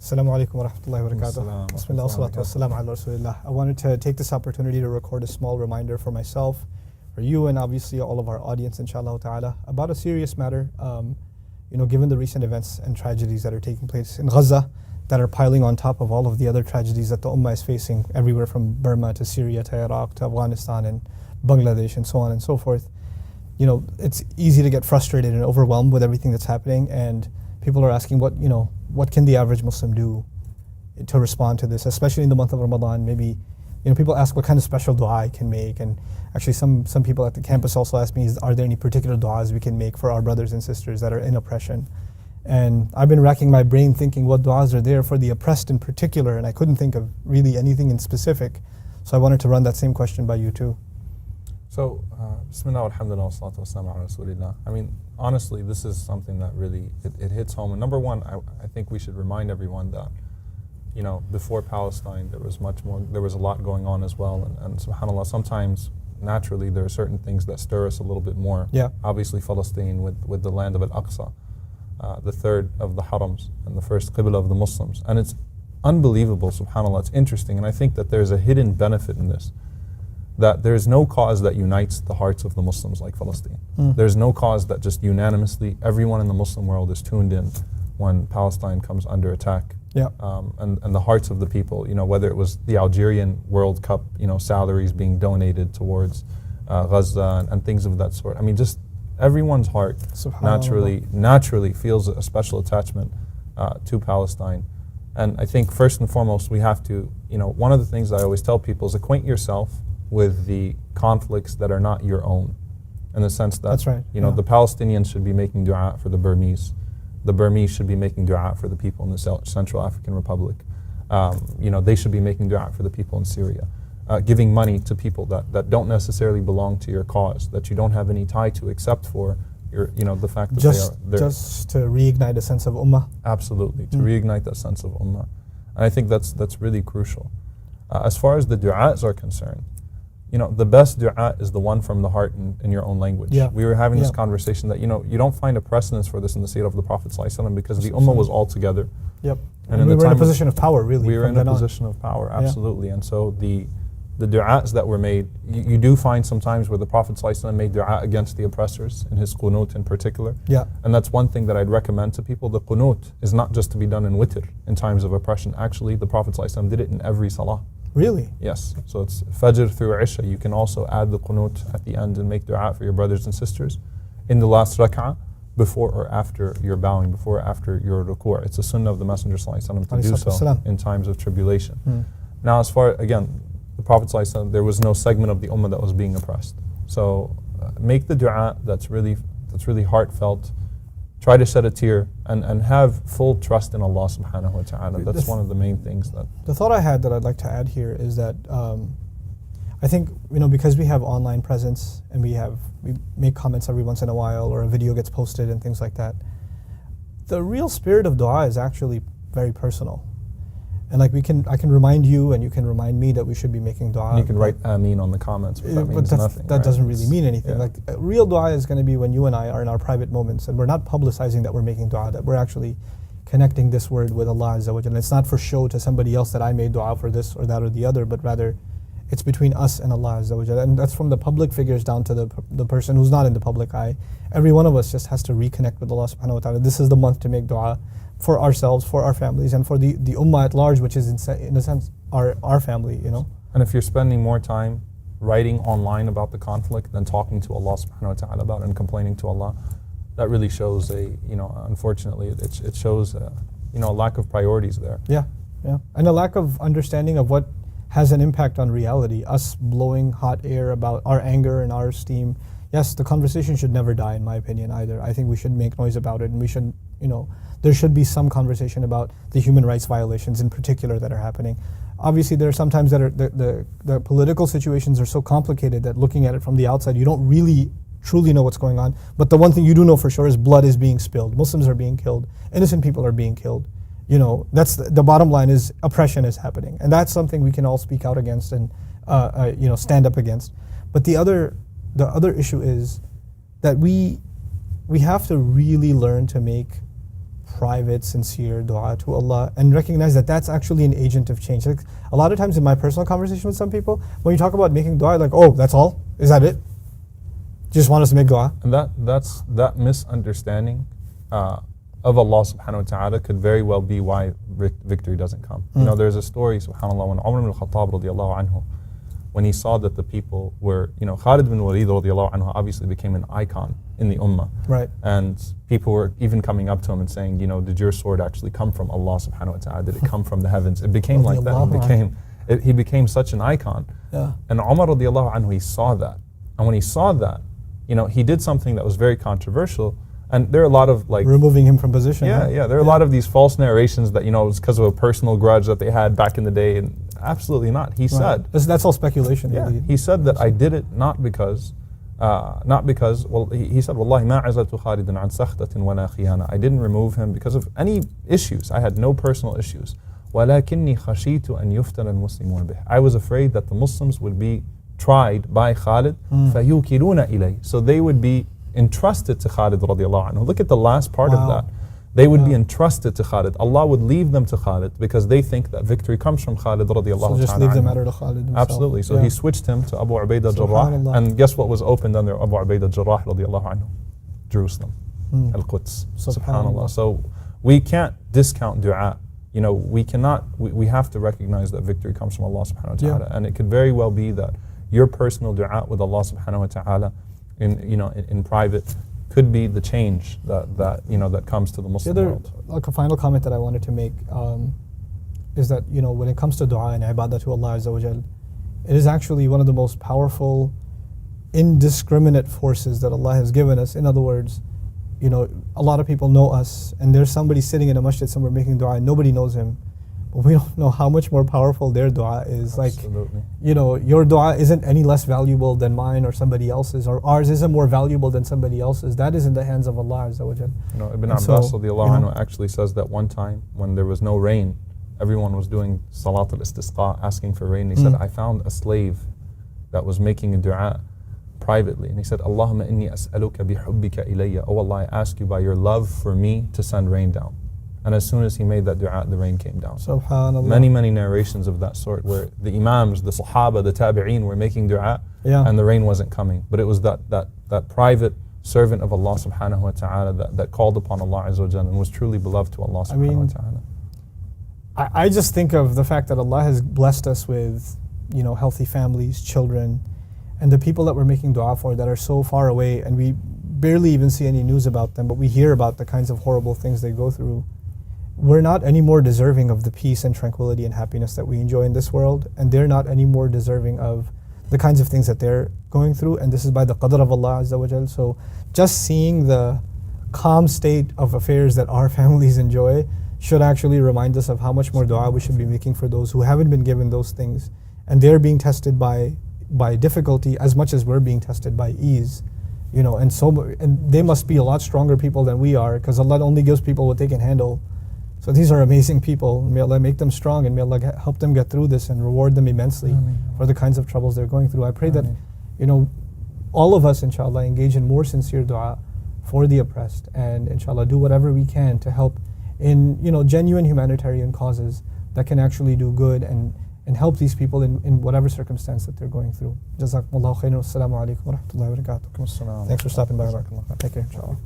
Assalamu alaikum wa rahmatullahi wa barakatuh. Bismillah wa salatu wa salam ala rasulillah. I wanted to take this opportunity to record a small reminder for myself, for you, and obviously all of our audience, inshallah ta'ala, about a serious matter. Given the recent events and tragedies that are taking place in Gaza, that are piling on top of all of the other tragedies that the Ummah is facing everywhere from Burma to Syria to Iraq to Afghanistan and Bangladesh and so on and so forth. It's easy to get frustrated and overwhelmed with everything that's happening, and people are asking what can the average Muslim do to respond to this, especially in the month of Ramadan. Maybe people ask what kind of special dua I can make, and actually some people at the campus also ask me, are there any particular duas we can make for our brothers and sisters that are in oppression? And I've been racking my brain thinking what duas are there for the oppressed in particular, and I couldn't think of really anything in specific. So I wanted to run that same question by you too. So, Bismillah, alhamdulillah, salatu wassalamu ala rasulillah. I mean, honestly, this is something that really, it hits home. And number one, I think we should remind everyone that, before Palestine, there was a lot going on as well. And subhanAllah, sometimes, naturally, there are certain things that stir us a little bit more. Yeah. Obviously, Palestine with the land of Al-Aqsa, the third of the harams, and the first qibla of the Muslims. And it's unbelievable, subhanAllah, it's interesting. And I think that there's a hidden benefit in this, that there is no cause that unites the hearts of the Muslims like Palestine. There's no cause that just unanimously, everyone in the Muslim world is tuned in when Palestine comes under attack. Yeah. And the hearts of the people, whether it was the Algerian World Cup, salaries being donated towards Gaza and things of that sort. I mean, just everyone's heart naturally feels a special attachment to Palestine. And I think first and foremost, we have to, one of the things I always tell people is acquaint yourself with the conflicts that are not your own, in the sense that that's right. The Palestinians should be making dua for the Burmese should be making dua for the people in the Central African Republic. They should be making dua for the people in Syria, giving money to people that don't necessarily belong to your cause, that you don't have any tie to, except for the fact that just to reignite a sense of ummah. Absolutely, to reignite that sense of ummah, and I think that's really crucial. As far as the du'as are concerned, the best du'a is the one from the heart in your own language. Yeah. We were having this conversation that, you don't find a precedence for this in the seerah of the Prophet ﷺ, because the ummah was all together. Yep. And we were in a position of power, really. We were in a position of power, absolutely. And so the du'as that were made, you do find sometimes where the Prophet ﷺ made du'a against the oppressors, in his qunut in particular. Yeah. And that's one thing that I'd recommend to people. The qunut is not just to be done in witr, in times of oppression. Actually, the Prophet ﷺ did it in every salah. Really? Yes. So it's Fajr through Isha. You can also add the qunut at the end and make dua for your brothers and sisters in the last rak'ah, before or after your bowing, before or after your ruku'. It's a sunnah of the Messenger ﷺ to do so in times of tribulation. Now, as far, again, the Prophet ﷺ, there was no segment of the ummah that was being oppressed. So make the dua that's really heartfelt. Try to shed a tear and have full trust in Allah subhanahu wa ta'ala. That's one of the main things that... The thought I had that I'd like to add here is that I think, because we have online presence and we make comments every once in a while, or a video gets posted and things like that, the real spirit of dua is actually very personal. And I can remind you and you can remind me that we should be making dua. And you can write ameen on the comments, but that means nothing. That doesn't really mean anything. Yeah. Real dua is going to be when you and I are in our private moments and we're not publicizing that we're making dua, that we're actually connecting this word with Allah Azza wa Jalla. It's not for show to somebody else that I made dua for this or that or the other, but rather it's between us and Allah Azza wa Jalla. And that's from the public figures down to the person who's not in the public eye. Every one of us just has to reconnect with Allah subhanahu wa ta'ala. This is the month to make dua for ourselves, for our families, and for the ummah at large, which is in a sense our family, And if you're spending more time writing online about the conflict than talking to Allah subhanahu wa ta'ala about it and complaining to Allah, that really shows unfortunately, it shows a lack of priorities there. Yeah, and a lack of understanding of what has an impact on reality. Us blowing hot air about our anger and our steam. Yes, the conversation should never die, in my opinion, either. I think we should make noise about it, and we should, there should be some conversation about the human rights violations in particular that are happening. Obviously, there are sometimes that are the political situations are so complicated that looking at it from the outside, you don't really truly know what's going on. But the one thing you do know for sure is blood is being spilled. Muslims are being killed. Innocent people are being killed. That's the bottom line is oppression is happening, and that's something we can all speak out against and stand up against. But the other issue is that we have to really learn to make private, sincere dua to Allah and recognize that that's actually an agent of change. Like a lot of times in my personal conversation with some people, when you talk about making dua, like, oh, that's all? Is that it? You just want us to make dua? And that misunderstanding of Allah subhanahu wa ta'ala could very well be why victory doesn't come. You know, there's a story, subhanAllah, when Umar ibn al-Khattab radiallahu anhu, when he saw that the people were, Khalid bin Walid radiallahu anhu obviously became an icon in the ummah. Right. And people were even coming up to him and saying, did your sword actually come from Allah subhanahu wa ta'ala? Did it come from the heavens? It became like that. He became such an icon. Yeah. And Umar radiallahu anhu, he saw that. And when he saw that, he did something that was very controversial. And there are a lot of removing him from position. Yeah. There are a lot of these false narrations that, it was because of a personal grudge that they had back in the day. And absolutely not. He said. That's all speculation. Yeah. He said that I did it not because, he said, Wallahi ma azaltu Khalidan an sakhtatin wala khiyana. I didn't remove him because of any issues. I had no personal issues. وَلَكِنِّي خَشِيتُ أَن يُفْتَنَ الْمُسْلِمُونَ بِهِ. I was afraid that the Muslims would be tried by Khalid, فَيُوكِلُونَ إِلَيْهِ. So they would be entrusted to Khalid radiallahu anhu. Look at the last part of that. They would be entrusted to Khalid. Allah would leave them to Khalid because they think that victory comes from Khalid radiallahu anhu. So just leave the matter to Khalid himself. Absolutely. So he switched him to Abu Ubaidah Jarrah. And guess what was opened under Abu Ubaidah Jarrah radiallahu anhu? Jerusalem. Al-Quds. Subhanallah. So we can't discount dua. We have to recognize that victory comes from Allah subhanahu wa ta'ala. And it could very well be that your personal dua with Allah subhanahu wa ta'ala in private could be the change that comes to the Muslim world. Like a final comment that I wanted to make is that when it comes to dua and ibadah to Allah Azza wa Jal, it is actually one of the most powerful, indiscriminate forces that Allah has given us. In other words, a lot of people know us, and there's somebody sitting in a masjid somewhere making dua, and nobody knows him. But we don't know how much more powerful their dua is. Absolutely. Your dua isn't any less valuable than mine or somebody else's, or ours isn't more valuable than somebody else's. That is in the hands of Allah Azza wa Jal. Ibn Abbas radiallahu anhu actually says that one time when there was no rain, everyone was doing salat al-istisqa, asking for rain. He said, I found a slave that was making a dua privately. And he said, Allahumma inni as'aluka bihubbika ilayya. Oh Allah, I ask you by your love for me to send rain down. And as soon as he made that dua, the rain came down. Subhanallah. Many narrations of that sort where the imams, the sahaba, the tabi'een were making dua and the rain wasn't coming. But it was that private servant of Allah subhanahu wa ta'ala that called upon Allah Azza wa Jalla and was truly beloved to Allah subhanahu wa ta'ala. I just think of the fact that Allah has blessed us with healthy families, children, and the people that we're making dua for that are so far away, and we barely even see any news about them, but we hear about the kinds of horrible things they go through. We're not any more deserving of the peace and tranquility and happiness that we enjoy in this world, and they're not any more deserving of the kinds of things that they're going through, and this is by the qadr of Allah Azza wa Jal. So just seeing the calm state of affairs that our families enjoy should actually remind us of how much more dua we should be making for those who haven't been given those things, and they're being tested by difficulty as much as we're being tested by ease. And they must be a lot stronger people than we are, because Allah only gives people what they can handle. So these are amazing people. May Allah make them strong, and may Allah help them get through this and reward them immensely for the kinds of troubles they're going through. I pray that all of us, inshallah, engage in more sincere dua for the oppressed, and inshallah do whatever we can to help in genuine humanitarian causes that can actually do good and help these people in whatever circumstance that they're going through. Jazakumullahu khairan. Wassalamu alaikum wa rahmatullahi wa barakatuh. Thanks for stopping by. Take care, inshallah.